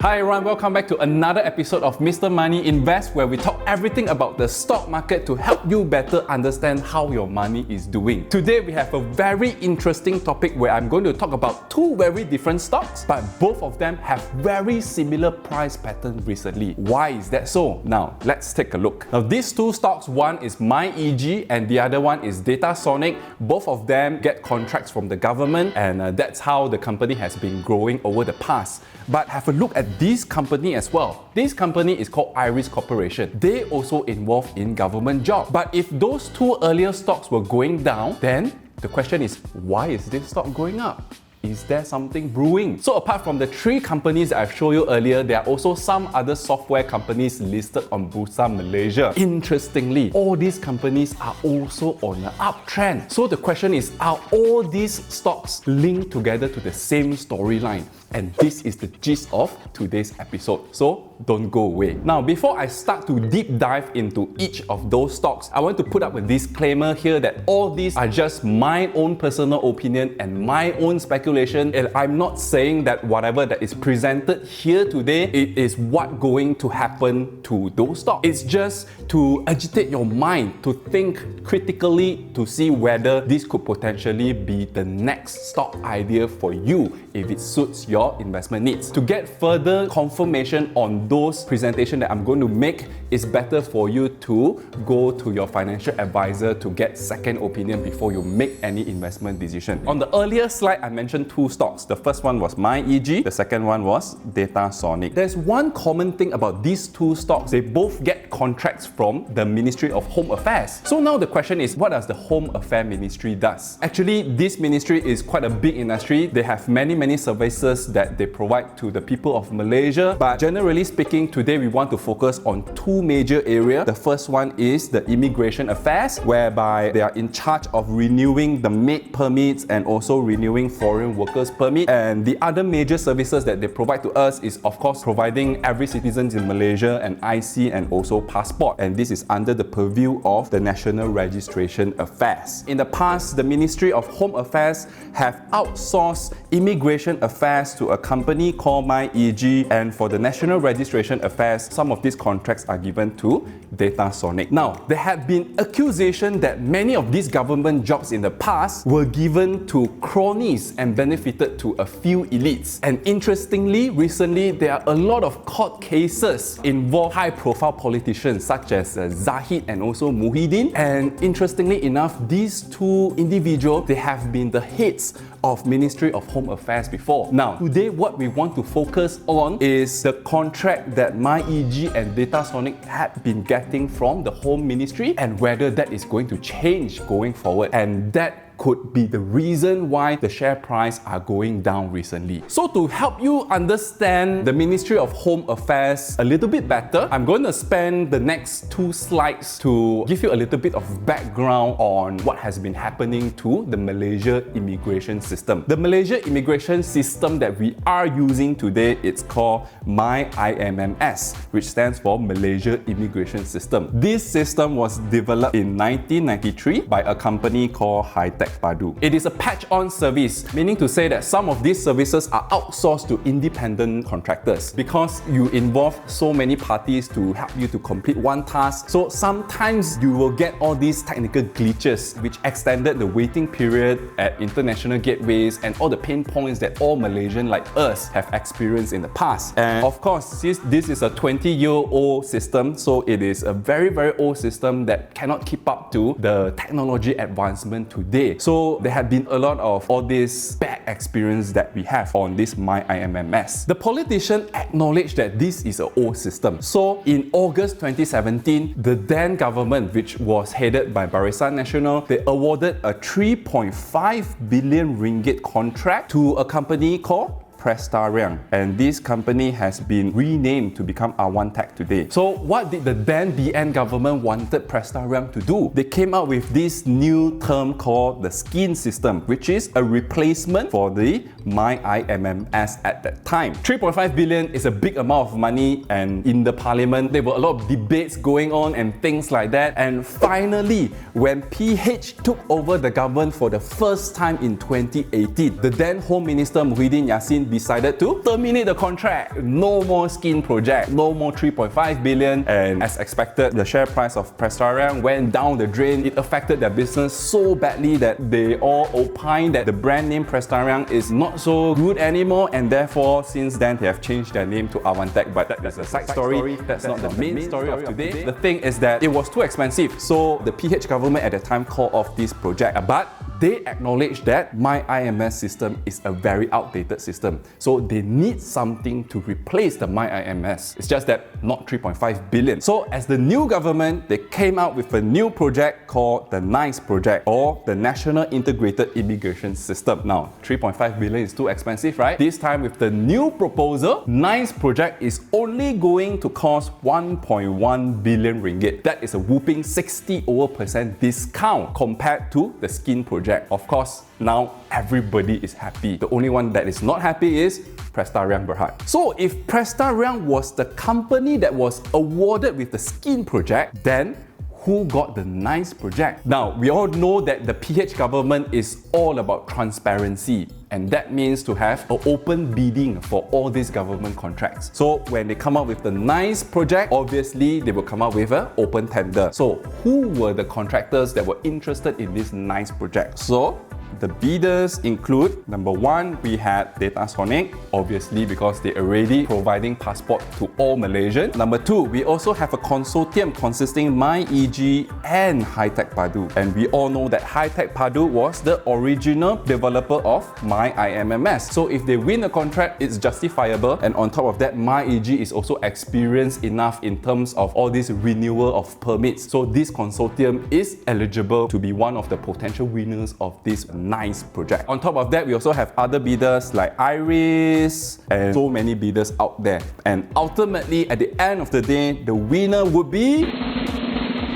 Hi everyone, welcome back to another episode of Mr. Money Invest, where we talk everything about the stock market to help you better understand how your money is doing. Today we have a very interesting topic where I'm going to talk about two very different stocks, but both of them have very similar price pattern recently. Why is that so? Now, let's take a look. Now, these two stocks, one is MyEG and the other one is Datasonic. Both of them get contracts from the government, and that's how the company has been growing over the past. But have a look at this company as well. This company is called Iris Corporation. They also involved in government jobs. But if those two earlier stocks were going down, then the question is, why is this stock going up? Is there something brewing? So apart from the three companies that I've shown you earlier, there are also some other software companies listed on Bursa Malaysia. Interestingly, all these companies are also on an uptrend. So the question is, are all these stocks linked together to the same storyline? And this is the gist of today's episode. So don't go away. Now, before I start to deep dive into each of those stocks, I want to put up a disclaimer here that all these are just my own personal opinion and my own speculation. And I'm not saying that whatever that is presented here today, it is what going to happen to those stocks. It's just to agitate your mind, to think critically, to see whether this could potentially be the next stock idea for you if it suits your investment needs. To get further confirmation on those presentations that I'm going to make, it's better for you to go to your financial advisor to get second opinion before you make any investment decision. On the earlier slide, I mentioned two stocks. The first one was MyEG, the second one was Datasonic. There's one common thing about these two stocks. They both get contracts from the Ministry of Home Affairs. So now the question is, what does the Home Affairs Ministry does? Actually, this ministry is quite a big industry. They have many services that they provide to the people of Malaysia. But generally speaking, today we want to focus on two major areas. The first one is the Immigration Affairs, whereby they are in charge of renewing the maid permits and also renewing foreign workers permit. And the other major services that they provide to us is, of course, providing every citizen in Malaysia an IC and also passport. And this is under the purview of the National Registration Affairs. In the past, the Ministry of Home Affairs have outsourced Immigration Affairs to a company called MyEG, and for the National Registration Affairs, some of these contracts are given to Datasonic. Now, there had been accusation that many of these government jobs in the past were given to cronies and benefited to a few elites. And interestingly, recently there are a lot of court cases involve high-profile politicians such as Zahid and also Muhyiddin. And interestingly enough, these two individuals, they have been the heads of Ministry of Home Affairs before. Now, today what we want to focus on is the contract that MyEG and Datasonic had been getting from the Home Ministry and whether that is going to change going forward. And that could be the reason why the share price are going down recently. So to help you understand the Ministry of Home Affairs a little bit better, I'm going to spend the next two slides to give you a little bit of background on what has been happening to the Malaysia immigration system. The Malaysia immigration system that we are using today, it's called MyIMMS, which stands for Malaysia Immigration System. This system was developed in 1993 by a company called High-Tech Padu. It is a patch-on service, meaning to say that some of these services are outsourced to independent contractors because you involve so many parties to help you to complete one task. So sometimes you will get all these technical glitches which extended the waiting period at international gateways and all the pain points that all Malaysians like us have experienced in the past. And of course, since this is a 20-year-old system, so it is a very old system that cannot keep up to the technology advancement today. So there have been a lot of all this bad experience that we have on this MyIMMS. The politician acknowledged that this is an old system. So in August 2017, the then government, which was headed by Barisan Nasional, they awarded a 3.5 billion ringgit contract to a company called Prestarian, and this company has been renamed to become Awantech today. So what did the then BN government wanted Prestarian to do? They came up with this new term called the skin system, which is a replacement for the MyIMMS at that time. 3.5 billion is a big amount of money, and in the parliament there were a lot of debates going on and things like that. And finally, when PH took over the government for the first time in 2018, the then Home Minister Muhyiddin Yassin decided to terminate the contract. No more skin project, no more 3.5 billion, and as expected, the share price of Prestarian went down the drain. It affected their business so badly that they all opined that the brand name Prestarian is not so good anymore, and therefore since then they have changed their name to Avantech, but that's a side story. That's not the main story of today. The thing is that it was too expensive, so the PH government at the time called off this project, but they acknowledge that MyIMS system is a very outdated system. So they need something to replace the MyIMS. It's just that not 3.5 billion. So as the new government, they came out with a new project called the NICE project, or the National Integrated Immigration System. Now, 3.5 billion is too expensive, right? This time with the new proposal, NICE project is only going to cost 1.1 billion ringgit. That is a whooping 60% discount compared to the skin project. Of course, now everybody is happy. The only one that is not happy is Prestarian Berhad. So if Prestarian was the company that was awarded with the skin project, then who got the NICE project? Now, we all know that the PH government is all about transparency, and that means to have an open bidding for all these government contracts. So when they come up with the NICE project, obviously they will come up with an open tender. So who were the contractors that were interested in this NICE project? So the bidders include, number one, we had Datasonic, obviously because they're already providing passport to all Malaysians. Number two, we also have a consortium consisting MyEG and Hitech Padu. And we all know that Hitech Padu was the original developer of MyIMMS. So if they win a contract, it's justifiable. And on top of that, MyEG is also experienced enough in terms of all this renewal of permits. So this consortium is eligible to be one of the potential winners of this NICE project. On top of that, we also have other bidders like Iris and so many bidders out there. And ultimately, at the end of the day, the winner would be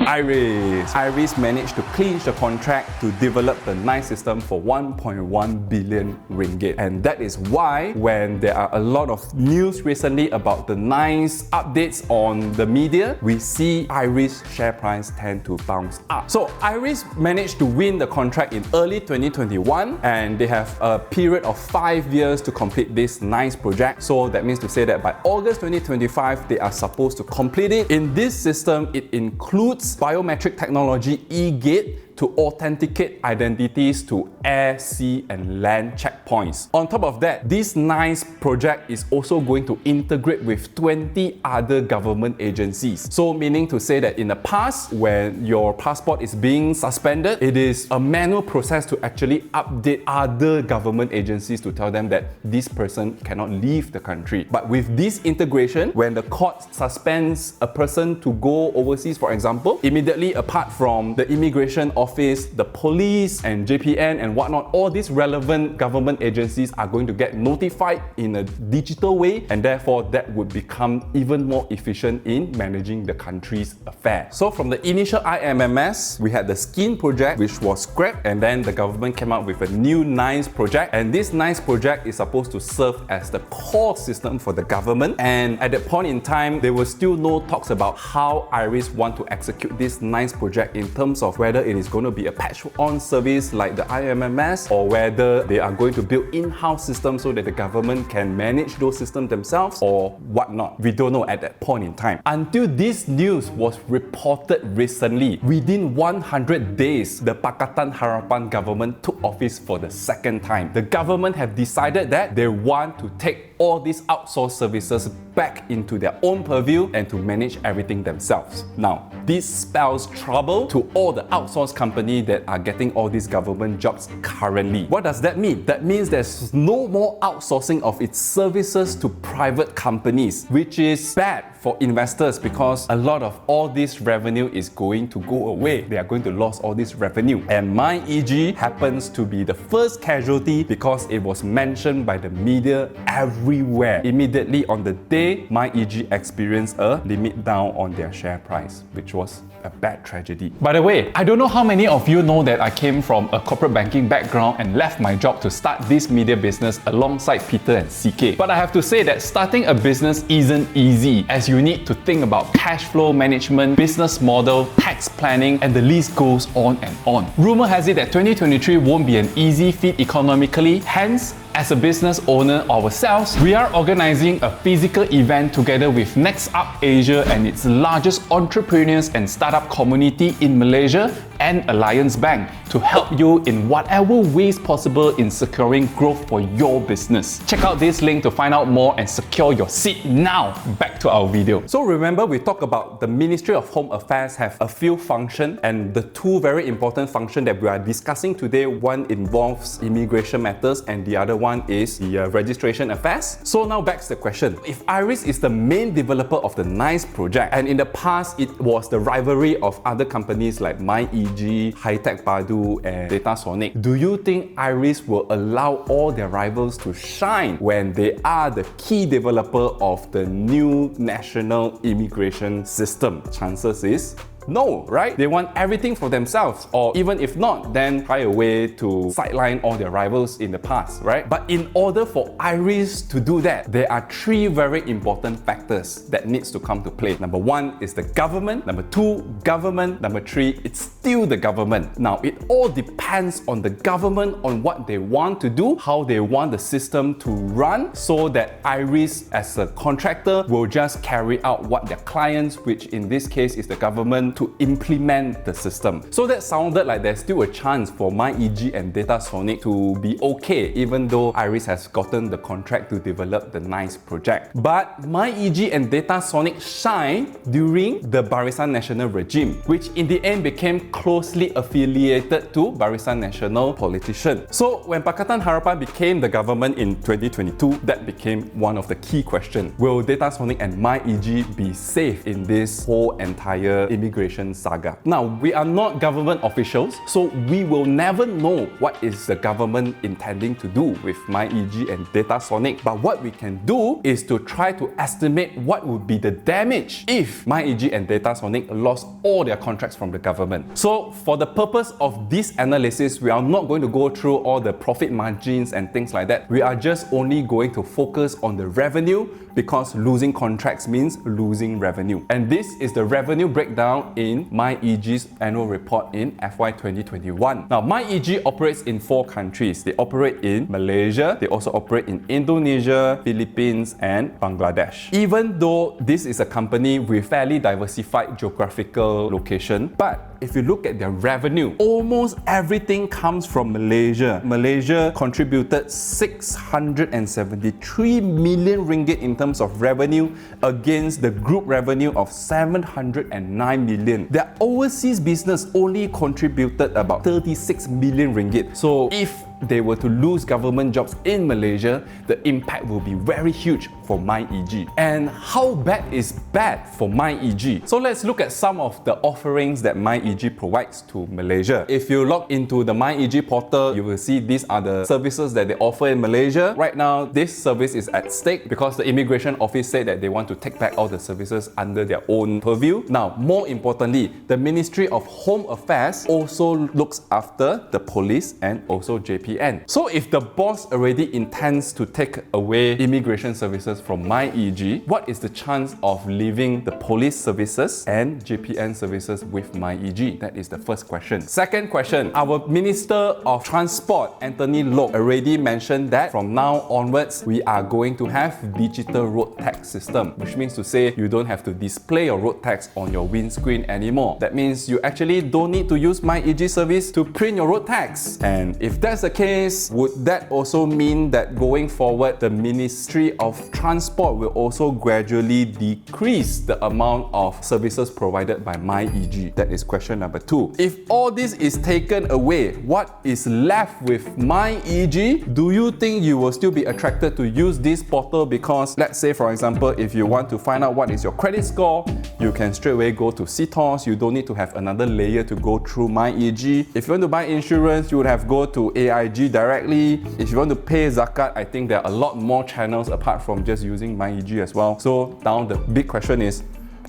Iris. Iris managed to clinch the contract to develop the NICE system for 1.1 billion ringgit. And that is why when there are a lot of news recently about the NICE updates on the media, we see Iris share price tend to bounce up. So Iris managed to win the contract in early 2021, and they have a period of 5 years to complete this NICE project. So that means to say that by August 2025, they are supposed to complete it. In this system, it includes biometric technology e-gate to authenticate identities to air, sea and land checkpoints. On top of that, this NICE project is also going to integrate with 20 other government agencies. So meaning to say that in the past, when your passport is being suspended, it is a manual process to actually update other government agencies to tell them that this person cannot leave the country. But with this integration, when the court suspends a person to go overseas, for example, immediately apart from the immigration office, the police and JPN and whatnot, all these relevant government agencies are going to get notified in a digital way, and therefore that would become even more efficient in managing the country's affairs. So from the initial IMMS, we had the skin project which was scrapped, and then the government came out with a new NICE project, and this NICE project is supposed to serve as the core system for the government. And at that point in time, there were still no talks about how Iris want to execute this NICE project in terms of whether it is going to be a patch-on service like the IMMS, or whether they are going to build in-house systems so that the government can manage those systems themselves or whatnot. We don't know at that point in time. Until this news was reported recently, within 100 days, the Pakatan Harapan government took office for the second time. The government have decided that they want to take all these outsourced services back into their own purview and to manage everything themselves. Now, this spells trouble to all the outsourced companies that are getting all these government jobs currently. What does that mean? That means there's no more outsourcing of its services to private companies, which is bad for investors because a lot of all this revenue is going to go away. They are going to lose all this revenue. And MyEG happens to be the first casualty because it was mentioned by the media everywhere. Immediately on the day, MyEG experienced a limit down on their share price, which was a bad tragedy. By the way, I don't know how many of you know that I came from a corporate banking background and left my job to start this media business alongside Peter and CK. But I have to say that starting a business isn't easy, as you need to think about cash flow management, business model, tax planning, and the list goes on and on. Rumor has it that 2023 won't be an easy feat economically, hence As a business owner ourselves, we are organizing a physical event together with Next Up Asia and its largest entrepreneurs and startup community in Malaysia and Alliance Bank to help you in whatever ways possible in securing growth for your business. Check out this link to find out more and secure your seat now. Back to our video. So remember, we talked about the Ministry of Home Affairs have a few functions, and the two very important functions that we are discussing today, one involves immigration matters and the other one is the registration affairs. So now back to the question. If IRIS is the main developer of the NICE project, and in the past it was the rivalry of other companies like MyEG, High-Tech Padu and Datasonic, do you think IRIS will allow all their rivals to shine when they are the key developer of the new national immigration system? Chances is no, right? They want everything for themselves, or even if not, then try a way to sideline all their rivals in the past, right? But in order for IRIS to do that, there are three very important factors that needs to come to play. Number one is the government, number two, government, number three, it's still the government. Now, it all depends on the government, on what they want to do, how they want the system to run, so that IRIS as a contractor will just carry out what their clients, which in this case is the government, to implement the system. So that sounded like there's still a chance for MyEG and Datasonic to be okay, even though IRIS has gotten the contract to develop the NICE project. But MyEG and Datasonic shine during the Barisan Nasional regime, which in the end became closely affiliated to Barisan Nasional politician. So when Pakatan Harapan became the government in 2022, that became one of the key questions. Will Datasonic and MyEG be safe in this whole entire immigration saga? Now, we are not government officials, so we will never know what is the government intending to do with MyEG and Datasonic. But what we can do is to try to estimate what would be the damage if MyEG and Datasonic lost all their contracts from the government. So for the purpose of this analysis, we are not going to go through all the profit margins and things like that. We are just only going to focus on the revenue, because losing contracts means losing revenue. And this is the revenue breakdown in MyEG's annual report in FY 2021. Now, MyEG operates in 4 countries. They operate in Malaysia, they also operate in Indonesia, Philippines, and Bangladesh. Even though this is a company with fairly diversified geographical location, but if you look at their revenue, almost everything comes from Malaysia. Malaysia contributed 673 million ringgit in terms of revenue against the group revenue of 709 million. Their overseas business only contributed about 36 million ringgit. So if they were to lose government jobs in Malaysia, the impact will be very huge for MyEG. And how bad is bad for MyEG? So let's look at some of the offerings that MyEG provides to Malaysia. If you log into the MyEG portal, you will see these are the services that they offer in Malaysia. Right now, this service is at stake because the immigration office said that they want to take back all the services under their own purview. Now, more importantly, the Ministry of Home Affairs also looks after the police and also JPN. So if the boss already intends to take away immigration services from MyEG, what is the chance of leaving the police services and JPN services with MyEG? That is the first question. Second question, our Minister of Transport, Anthony Loke, already mentioned that from now onwards, we are going to have digital road tax system, which means to say you don't have to display your road tax on your windscreen anymore. That means you actually don't need to use MyEG service to print your road tax. And if that's the case, would that also mean that going forward, the Ministry of Transport will also gradually decrease the amount of services provided by MyEG? That is question number 2. If all this is taken away, what is left with MyEG? Do you think you will still be attracted to use this portal? Because let's say, for example, if you want to find out what is your credit score, you can straight away go to CTOS. You don't need to have another layer to go through MyEG. If you want to buy insurance, you would have go to AIG directly. If you want to pay zakat, I think there are a lot more channels apart from just using MyEG as well. So now the big question is,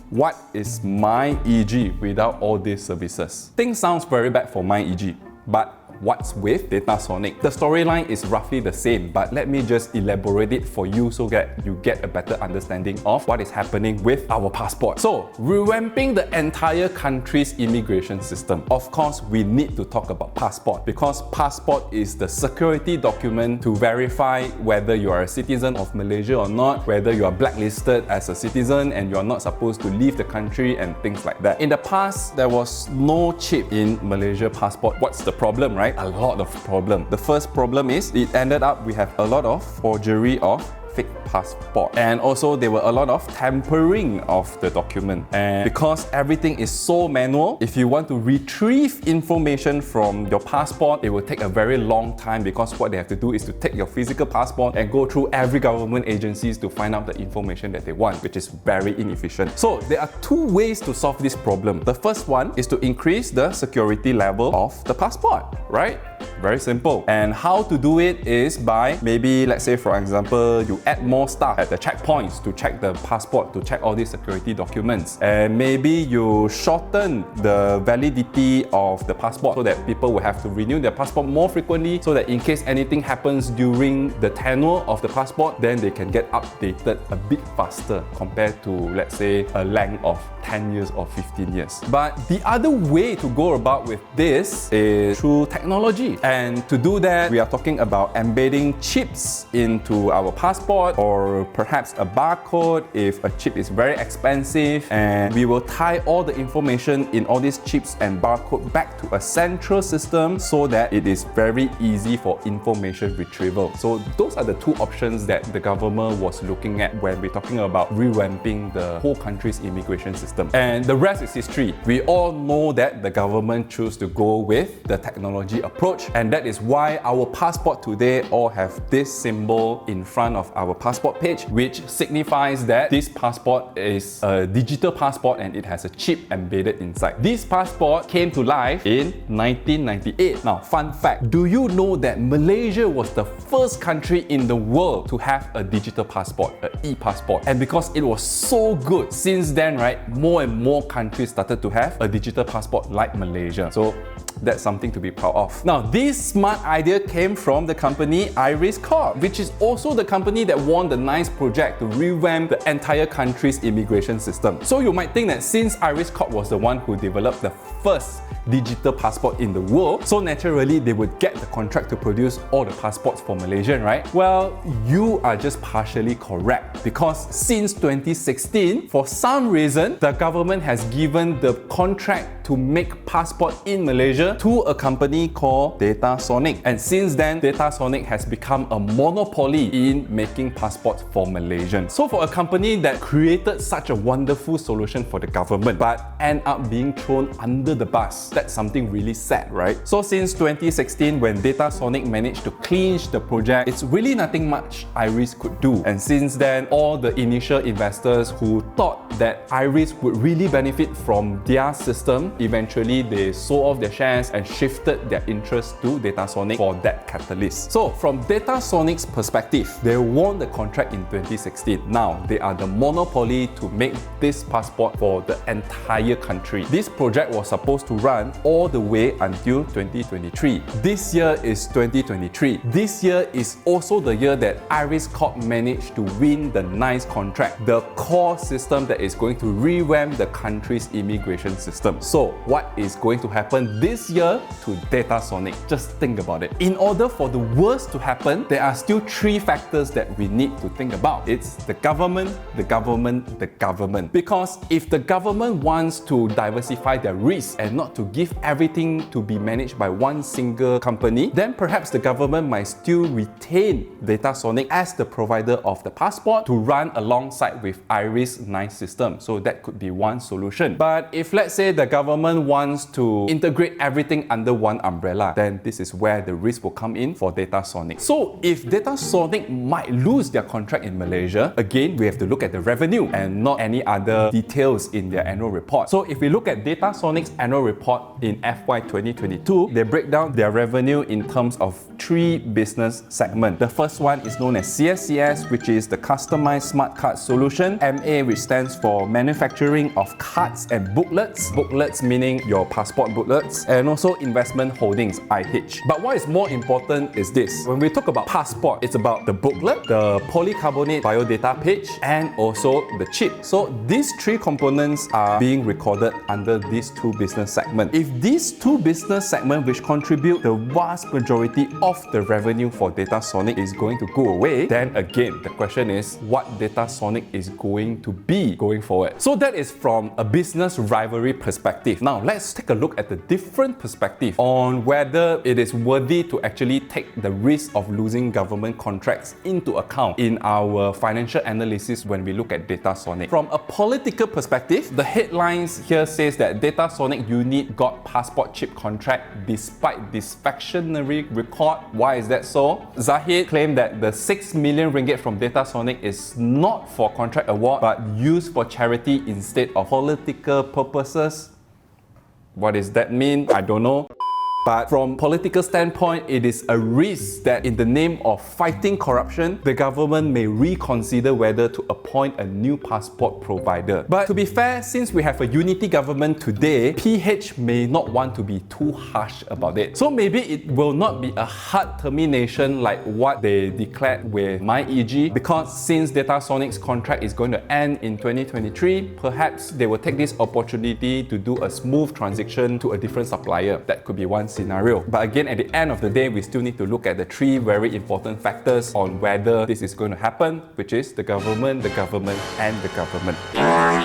what is MyEG without all these services? Things sounds very bad for MyEG, but what's with Datasonic. The storyline is roughly the same, but let me just elaborate it for you so that you get a better understanding of what is happening with our passport. So, revamping the entire country's immigration system. Of course, we need to talk about passport because passport is the security document to verify whether you are a citizen of Malaysia or not, whether you are blacklisted as a citizen and you are not supposed to leave the country and things like that. In the past, there was no chip in Malaysia passport. What's the problem, right? A lot of problem. The first problem is it ended up we have a lot of forgery of fake passport, and also there were a lot of tampering of the document, and because everything is so manual, if you want to retrieve information from your passport, it will take a very long time because what they have to do is to take your physical passport and go through every government agencies to find out the information that they want, which is very inefficient. So there are two ways to solve this problem. The first one is to increase the security level of the passport, right? Very simple. And how to do it is by maybe, let's say for example, you add more staff at the checkpoints to check the passport, to check all these security documents. And maybe you shorten the validity of the passport so that people will have to renew their passport more frequently, so that in case anything happens during the tenure of the passport, then they can get updated a bit faster compared to, let's say, a length of 10 years or 15 years. But the other way to go about with this is through technology. And to do that, we are talking about embedding chips into our passport, or perhaps a barcode if a chip is very expensive, and we will tie all the information in all these chips and barcode back to a central system so that it is very easy for information retrieval. So those are the two options that the government was looking at when we're talking about revamping the whole country's immigration system. And the rest is history. We all know that the government chose to go with the technology approach, and that is why our passport today all have this symbol in front of our passport page, which signifies that this passport is a digital passport and it has a chip embedded inside. This passport came to life in 1998. Now, fun fact, do you know that Malaysia was the first country in the world to have a digital passport, an e-passport? And because it was so good, since then, right, more and more countries started to have a digital passport like Malaysia. So that's something to be proud of. Now, this smart idea came from the company Iris Corp, which is also the company that won the NICE project to revamp the entire country's immigration system. So you might think that since Iris Corp was the one who developed the first digital passport in the world, so naturally they would get the contract to produce all the passports for Malaysian, right? Well, you are just partially correct, because since 2016, for some reason, the government has given the contract to make passport in Malaysia to a company called Datasonic. And since then, Datasonic has become a monopoly in making passports for Malaysians. So for a company that created such a wonderful solution for the government but end up being thrown under the bus, that's something really sad, right? So since 2016, when Datasonic managed to clinch the project, it's really nothing much Iris could do. And since then, all the initial investors who thought that Iris would really benefit from their system, eventually they sold off their shares and shifted their interest to Datasonic for that catalyst. So from Datasonic's perspective, they won the contract in 2016. Now they are the monopoly to make this passport for the entire country. This project was supposed to run all the way until 2023. This year is 2023. This year is also the year that Iris Corp managed to win the NICE contract, the core system that is going to revamp the country's immigration system. So what is going to happen this year to Datasonic? Just think about it. In order for the worst to happen, there are still three factors that we need to think about. It's the government, the government, the government. Because if the government wants to diversify their risk and not to give everything to be managed by one single company, then perhaps the government might still retain Datasonic as the provider of the passport to run alongside with Iris NICE system. So that could be one solution. But if let's say the government wants to integrate everything under one umbrella, then this is where the risk will come in for Datasonic. So if Datasonic might lose their contract in Malaysia, again, we have to look at the revenue and not any other details in their annual report. So if we look at Datasonic's annual report in FY 2022, they break down their revenue in terms of three business segments. The first one is known as CSCS, which is the Customized Smart Card Solution. MA, which stands for Manufacturing of Cards and Booklets. Booklets meaning your passport booklets, and also investment holdings, IH. But what is more important is this. When we talk about passport, it's about the booklet, the polycarbonate biodata page, and also the chip. So these three components are being recorded under these two business segments. If these two business segments, which contribute the vast majority of the revenue for Datasonic, is going to go away, then again, the question is what Datasonic is going to be going forward. So that is from a business rivalry perspective. Now let's take a look at the different perspective on whether it is worthy to actually take the risk of losing government contracts into account in our financial analysis when we look at Datasonic. From a political perspective, the headlines here says that Datasonic unit got passport chip contract despite this factionary record. Why is that so? Zahid claimed that the 6 million ringgit from Datasonic is not for contract award but used for charity instead of political purposes. What does that mean? I don't know. But from political standpoint, it is a risk that in the name of fighting corruption, the government may reconsider whether to appoint a new passport provider. But to be fair, since we have a unity government today, PH may not want to be too harsh about it. So maybe it will not be a hard termination like what they declared with MyEG, because since Datasonic's contract is going to end in 2023, perhaps they will take this opportunity to do a smooth transition to a different supplier. That could be one scenario. But again, at the end of the day, we still need to look at the three very important factors on whether this is going to happen, which is the government, and the government.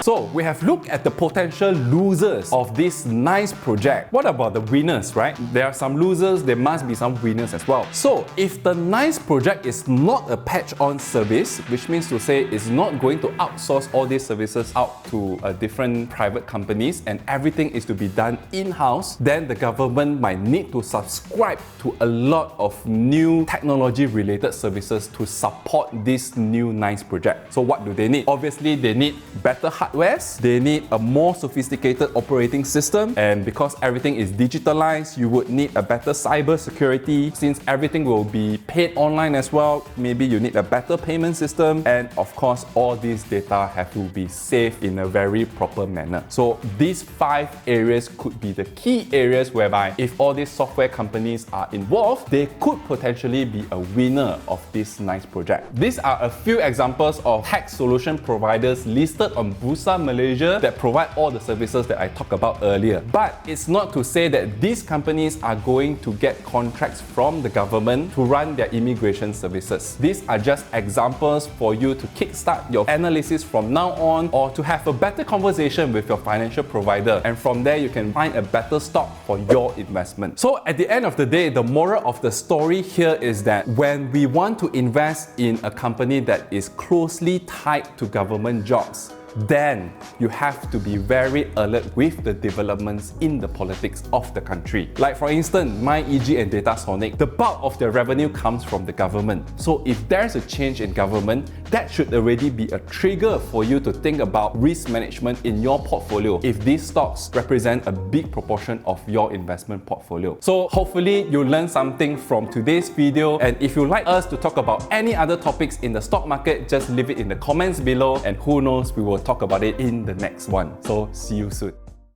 So we have looked at the potential losers of this nice project. What about the winners, right? There are some losers, there must be some winners as well. So if the nice project is not a patch-on service, which means to say it's not going to outsource all these services out to different private companies and everything is to be done in-house, then the government might need to subscribe to a lot of new technology-related services to support this new nice project. So what do they need? Obviously, they need better hardwares, they need a more sophisticated operating system, and because everything is digitalized, you would need a better cyber security. Since everything will be paid online as well, maybe you need a better payment system, and of course, all these data have to be saved in a very proper manner. So these 5 areas could be the key areas whereby if all these software companies are involved, they could potentially be a winner of this nice project. These are a few examples of tech solution providers listed on Bursa Malaysia that provide all the services that I talked about earlier. But it's not to say that these companies are going to get contracts from the government to run their immigration services. These are just examples for you to kickstart your analysis from now on, or to have a better conversation with your financial provider, and from there you can find a better stock for your investment. So at the end of the day, the moral of the story here is that when we want to invest in a company that is closely tied to government jobs, then you have to be very alert with the developments in the politics of the country. Like for instance, MyEG and Datasonic, the bulk of their revenue comes from the government. So if there's a change in government, that should already be a trigger for you to think about risk management in your portfolio if these stocks represent a big proportion of your investment portfolio. So hopefully you learned something from today's video, and if you'd like us to talk about any other topics in the stock market, just leave it in the comments below, and who knows, we will talk about it in the next one. So see you soon.